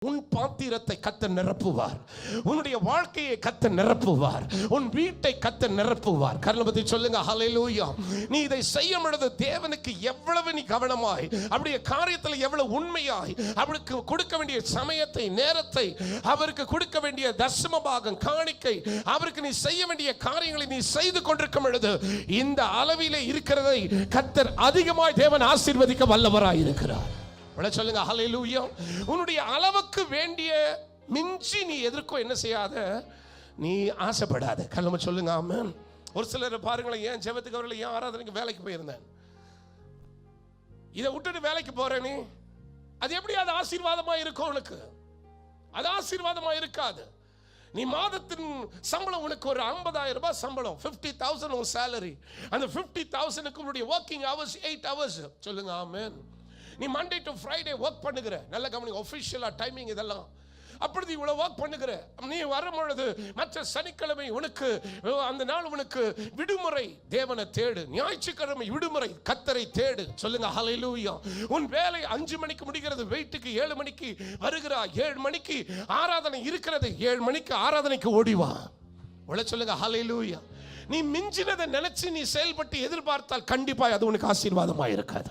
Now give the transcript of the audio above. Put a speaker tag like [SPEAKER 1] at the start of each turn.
[SPEAKER 1] உன் பாத்திரத்தை கர்த்தர் நிரப்புவார். உன்னுடைய வாழ்க்கையை கர்த்தர் நிரப்புவார். உன் வீட்டை கர்த்தர் நிரப்புவார். கர்த்தரை சொல்லுங்க ஹல்லேலூயா. நீ இதை செய்யும் பொழுது தேவனுக்கு எவ்வளவு நீ கவனமாய், அவருடைய காரியத்தில் எவ்வளவு உண்மையாய், அவருக்கு கொடுக்க வேண்டிய சமயத்தை, நேரத்தை, அவருக்கு கொடுக்க வேண்டிய தசம பாகம், காணிக்கை, அவருக்கு நீ செய்ய வேண்டிய காரியங்களை நீ செய்து கொண்டிருக்கும் பொழுது இந்த அளவிலே இருக்கிறதை கர்த்தர் அதிகமாய் தேவன் ஆசீர்வதிக்க வல்லவராய் இருக்கிறார். சொல்லுங்க ஹல்லேலூயா. உன்னுடைய அளவுக்கு வேண்டிய மிஞ்சி நீ எதற்கும் என்ன செய்யாத, நீ ஆசைப்படாத. கல்லம சொல்லுங்க ஆமென். ஒரு சிலர் பாருங்களேன், ஏன் ஜெபத்துக்கு அவர்களை, ஏன் ஆராதனைக்கு வேலைக்கு போயிருந்தேன், இதை விட்டுட்டு வேலைக்கு போறேன், நீ அது எப்படி அது ஆசீர்வாதமா இருக்கும்? உனக்கு அது ஆசீர்வாதமா இருக்காது. நீ மாதத்தின் சம்பளம் உனக்கு ஒரு 50,000 ரூபாய் சம்பளம், 50,000 உன் சேலரி. அந்த 50,000க்கு உன்னுடைய ஒர்க்கிங் ஹவர்ஸ் 8 ஹவர்ஸ். சொல்லுங்க ஆமென். நீ மண்டே டு ஃப்ரைடே ஒர்க் பண்ணுகிற, நல்ல கவனி, ஆஃபீஷியலா டைமிங் இதெல்லாம். அப்படி இவ்வளவு ஒர்க் பண்ணுகிற, நீ வரும்பொழுது மற்ற சனிக்கிழமை உனக்கு அந்த நாள் உனக்கு விடுமுறை, தேவனை தேடு. ஞாயிற்றுக்கிழமை விடுமுறை, கர்த்தரை தேடு. சொல்லுங்க ஹல்லேலூயா. உன் வேலை 5 மணிக்கு முடிகிறது, வீட்டுக்கு 7 மணிக்கு வருகிறா, 7 மணிக்கு ஆராதனை இருக்கிறது, 7 மணிக்கு ஆராதனைக்கு ஓடிவா. சொல்லுங்க ஹல்லேலூயா. நீ மிஞ்சினதை நினைச்சு நீ செயல்பட்டு எதிர்பார்த்தால் கண்டிப்பா அது உனக்கு ஆசீர்வாதமா இருக்காது.